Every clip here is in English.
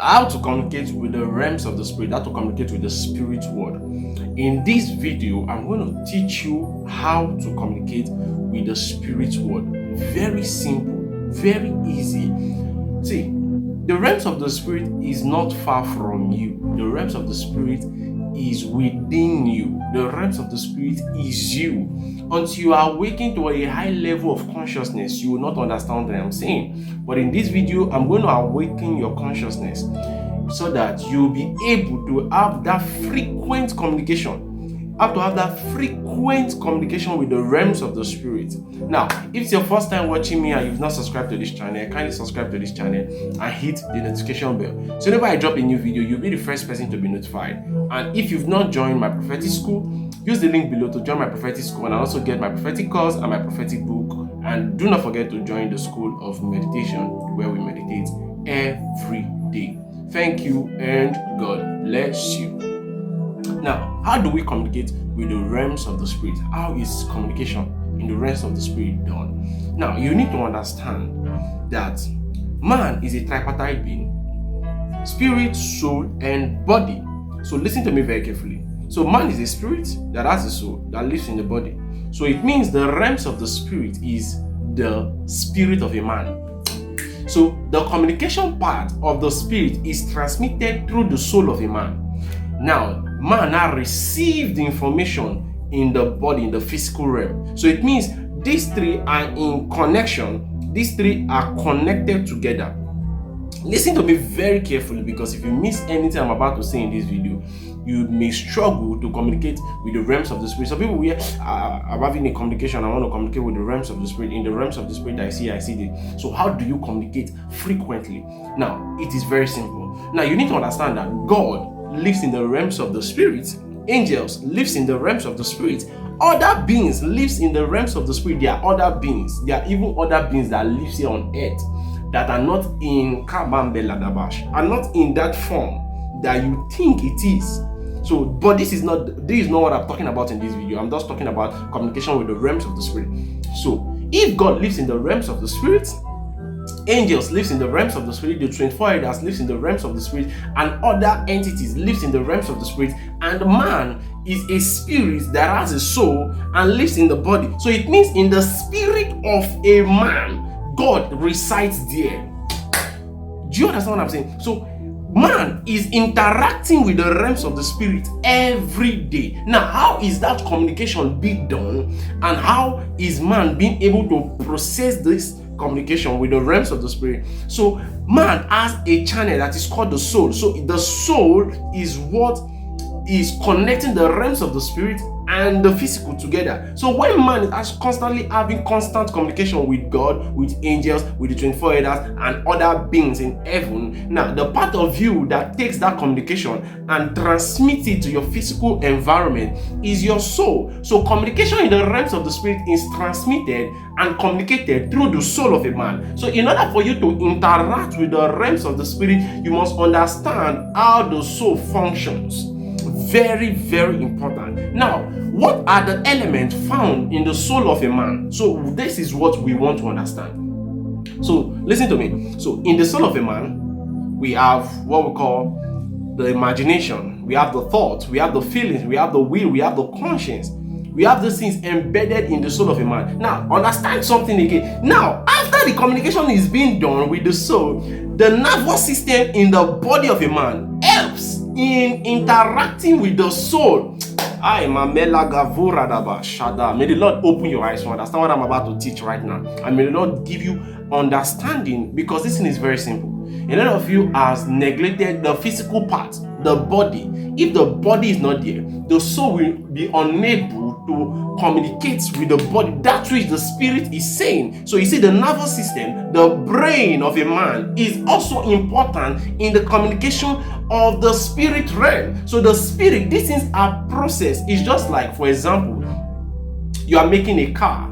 how to communicate with the realms of the spirit, how to communicate with the spirit world. In this video, I'm going to teach you how to communicate with the spirit world. Very simple, very easy. See, the realms of the spirit is not far from you. The realms of the spirit is within you. The realms of the spirit is you. Until you are awakened to a high level of consciousness, you will not understand what I'm saying. But in this video, I'm going to awaken your consciousness so that you'll be able to have that frequent communication. With the realms of the spirit. Now, if it's your first time watching me and you've not subscribed to this channel, kindly subscribe to this channel and hit the notification bell. So whenever I drop a new video, you'll be the first person to be notified. And if you've not joined my prophetic school, use the link below to join my prophetic school and also get my prophetic course and my prophetic book. And do not forget to join the School of Meditation where we meditate every day. Thank you and God bless you. Now, how do we communicate with the realms of the spirit? How is communication in the realms of the spirit done? Now, you need to understand that man is a tripartite being: spirit, soul, and body. So listen to me very carefully. So man is a spirit that has a soul that lives in the body. So it means the realms of the spirit is the spirit of a man. So the communication part of the spirit is transmitted through the soul of a man. Now, man now received the information in the body, in the physical realm. So it means these three are in connection. These three are connected together. Listen to me very carefully, because if you miss anything I'm about to say in this video, you may struggle to communicate with the realms of the spirit. Some people I'm having a communication, I want to communicate with the realms of the spirit. In the realms of the spirit, I see this. So how do you communicate frequently? Now, it is very simple. Now, you need to understand that God lives in the realms of the spirit. Angels lives in the realms of the spirit. Other beings lives in the realms of the spirit. There are other beings. There are even other beings that live here on earth that are not in Kabambeladabash, are not in that form that you think it is. So, but this is not what I'm talking about in this video. I'm just talking about communication with the realms of the spirit. So, if God lives in the realms of the spirit, angels lives in the realms of the spirit, the 24 elders lives in the realms of the spirit, and other entities lives in the realms of the spirit, and man is a spirit that has a soul and lives in the body. So it means in the spirit of a man, God resides there. Do you understand what I'm saying? So man is interacting with the realms of the spirit every day. Now, how is that communication being done, and how is man being able to process this communication with the realms of the spirit? So man has a channel that is called the soul. So the soul is what is connecting the realms of the spirit and the physical together. So when man is constantly having constant communication with God, with angels, with the 24 elders and other beings in heaven, now the part of you that takes that communication and transmits it to your physical environment is your soul. So communication in the realms of the spirit is transmitted and communicated through the soul of a man. So in order for you to interact with the realms of the spirit, you must understand how the soul functions. Very, very important. Now, what are the elements found in the soul of a man? So this is what we want to understand. So listen to me. So in the soul of a man, we have what we call the imagination, we have the thoughts, we have the feelings, we have the will, we have the conscience. We have these things embedded in the soul of a man. Now, understand something again. Now, after the communication is being done with the soul, the nervous system in the body of a man helps in interacting with the soul. May the Lord open your eyes to understand what I'm about to teach right now. And may the Lord give you understanding, because this thing is very simple. A lot of you has neglected the physical part, the body. If the body is not there, the soul will be unable to communicate with the body that which the spirit is saying. So you see, the nervous system, the brain of a man is also important in the communication of the spirit realm. So the spirit, these things are processed. It's just like, for example, you are making a car.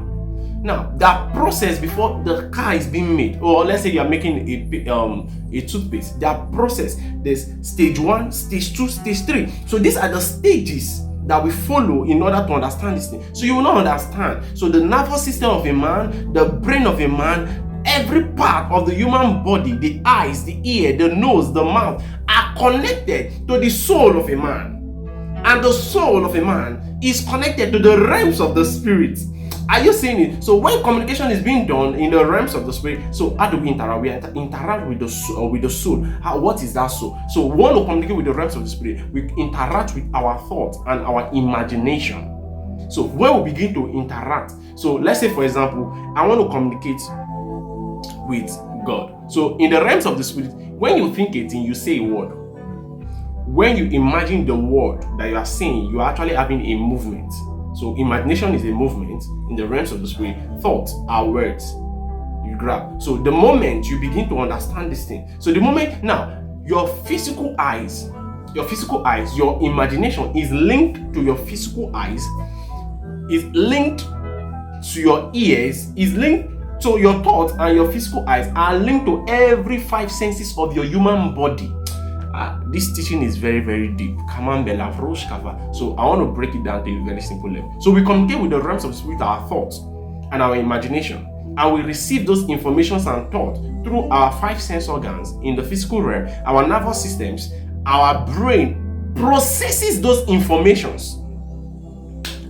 Now, that process before the car is being made, or let's say you are making a toothpaste, that process, there's stage 1, stage 2, stage 3. So these are the stages that we follow in order to understand this thing. So you will not understand. So the nervous system of a man, the brain of a man every part of the human body, the eyes, the ear, the nose, the mouth, are connected to the soul of a man. And the soul of a man is connected to the realms of the spirit. Are you seeing it? So when communication is being done in the realms of the spirit, so how do we interact? We interact with the soul. What is that soul? So we want to communicate with the realms of the spirit. We interact with our thoughts and our imagination. So when we begin to interact, so let's say for example, I want to communicate with God. So in the realms of the spirit, when you think a thing, you say a word. When you imagine the word that you are saying, you are actually having a movement. So imagination is a movement in the realms of the spirit. Thoughts are words you grab. So the moment you begin to understand this thing, so the moment now your physical eyes, your imagination is linked to your physical eyes, is linked to your ears, is linked to your thoughts, and your physical eyes are linked to every 5 senses of your human body. This teaching is very, very deep. So I want to break it down to a very simple level. So we communicate with the realms of the spirit, our thoughts and our imagination, and we receive those informations and thoughts through our 5 sense organs in the physical realm. Our nervous systems, our brain processes those informations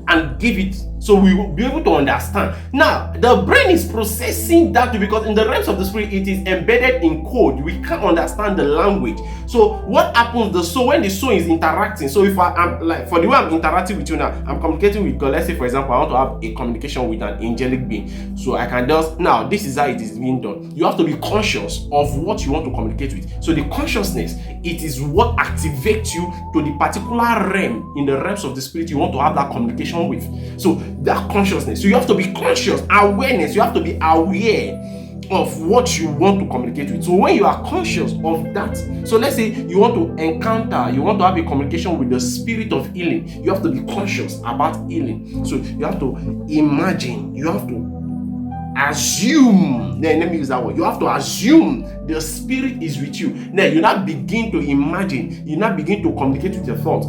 and give it, so we will be able to understand. Now, the brain is processing that because in the realms of the spirit, it is embedded in code. We can't understand the language. So what happens? So when the soul is interacting, so if I'm like, for the way I'm interacting with you now, I'm communicating with God. Let's say, for example, I want to have a communication with an angelic being. So I can just, now this is how it is being done. You have to be conscious of what you want to communicate with. So the consciousness, it is what activates you to the particular realm in the realms of the spirit you want to have that communication with. So that consciousness, so you have to be conscious, awareness, you have to be aware of what you want to communicate with. So when you are conscious of that, so let's say you want to encounter, you want to have a communication with the spirit of healing, you have to be conscious about healing. So you have to imagine, you have to assume, then let me use that word, you have to assume the spirit is with you. Then you now begin to imagine, you now begin to communicate with your thoughts.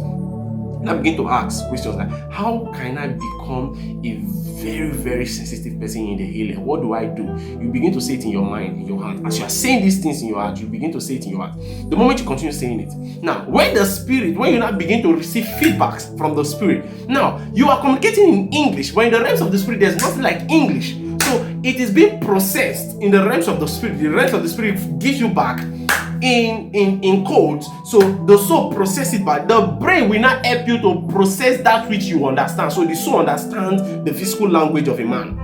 Now begin to ask questions like, how can I become a very, very sensitive person in the healing? What do I do? You begin to say it in your mind, in your heart. As you are saying these things in your heart, you begin to say it in your heart. The moment you continue saying it. Now, when you now begin to receive feedbacks from the spirit, now you are communicating in English, but in the realms of the spirit, there's nothing like English. So it is being processed in the realms of the spirit. The realms of the spirit gives you back in codes. So the soul processes it, but the brain will not help you to process that which you understand. So the soul understands the physical language of a man,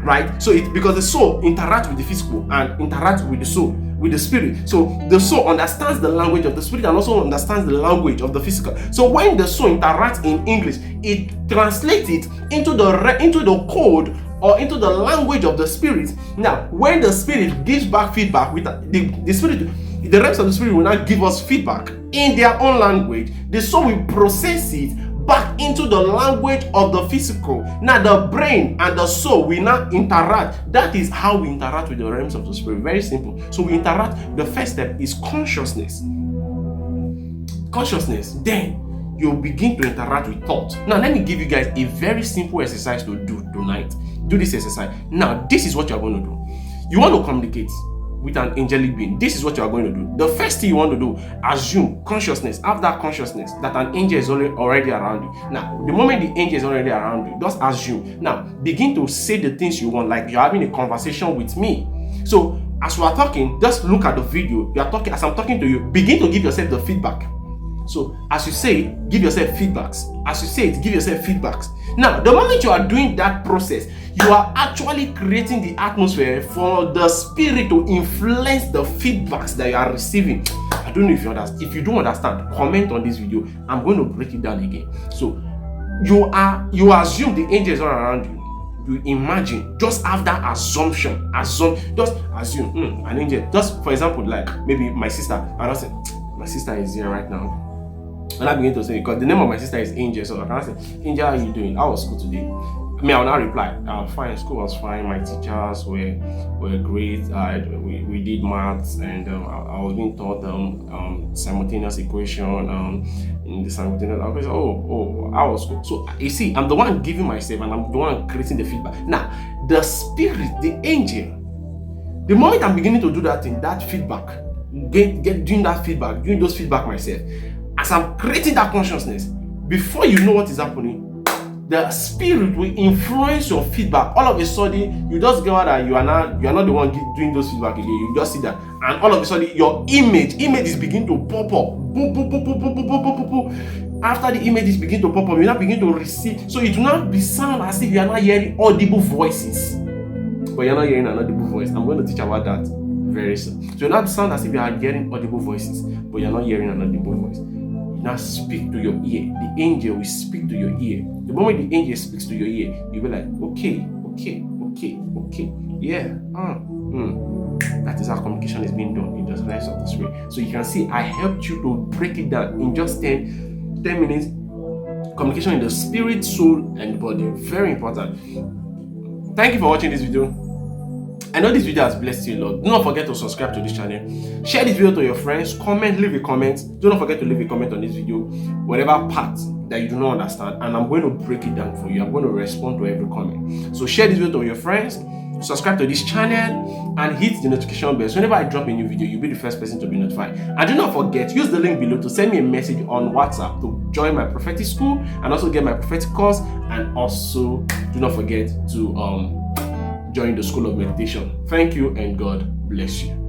right? So because the soul interacts with the physical and interacts with the soul, with the spirit. So the soul understands the language of the spirit and also understands the language of the physical. So when the soul interacts in English, it translates it into the code or into the language of the spirit. Now, when the spirit gives back feedback with the spirit, the rest of the spirit will not give us feedback in their own language. The soul will process it back into the language of the physical. Now, the brain and the soul will not interact. That is how we interact with the realms of the spirit. Very simple. So we interact. The first step is consciousness. Consciousness. Then you begin to interact with thought. Now, let me give you guys a very simple exercise to do tonight. Do this exercise. Now, this is what you are going to do. You want to communicate with an angelic being. This is what you are going to do. The first thing you want to do, assume consciousness. Have that consciousness that an angel is already around you. Now, the moment the angel is already around you, just assume. Now, begin to say the things you want, like you're having a conversation with me. So, as we are talking, just look at the video. You are talking, as I'm talking to you, begin to give yourself the feedback. So, as you say it, give yourself feedbacks. As you say it, give yourself feedbacks. Now, the moment you are doing that process, you are actually creating the atmosphere for the spirit to influence the feedbacks that you are receiving. I don't know if you understand. If you don't understand, comment on this video. I'm going to break it down again. So, you assume the angels are around you. You imagine, just have that assumption. Just assume an angel. Just for example, like maybe my sister. I don't say my sister is here right now. And I begin to say, because the name of my sister is Angel, so I can say, Angel, how are you doing? How was school today? I mean, I will now reply, fine, school was fine, my teachers were great, we did maths, and I was being taught simultaneous equation, in the simultaneous equation. I was school. So you see, I'm the one giving myself, and I'm the one creating the feedback. Now, the spirit, the angel, The moment I'm beginning to do that thing, that feedback, doing those feedback myself, as I'm creating that consciousness, before you know what is happening, the spirit will influence your feedback. All of a sudden, you just get out that you are not the one doing those feedback again. You just see that, and all of a sudden, your image is beginning to pop up. Boom, boom, boom, boom, boom, boom, boom, boom, boom. After the images begin to pop up, you now begin to receive. So it will not be sound as if you are not hearing audible voices, but you're not hearing an audible voice. I'm going to teach about that very soon. So it will not sound as if you are hearing audible voices, but you're not hearing an audible voice. Now speak to your ear. The angel will speak to your ear. The moment the angel speaks to your ear, you'll be like, okay. Yeah. That is how communication is being done in the realms of the spirit. So you can see I helped you to break it down in just 10 minutes. Communication in the spirit, soul, and body. Very important. Thank you for watching this video. I know this video has blessed you a lot. Do not forget to subscribe to this channel. Share this video to your friends. Comment, leave a comment. Do not forget to leave a comment on this video, whatever part that you do not understand, and I'm going to break it down for you. I'm going to respond to every comment. So share this video to your friends, subscribe to this channel, and hit the notification bell. So whenever I drop a new video, you'll be the first person to be notified. And do not forget, use the link below to send me a message on WhatsApp to join my prophetic school and also get my prophetic course. And also do not forget to join the School of Meditation. Thank you and God bless you.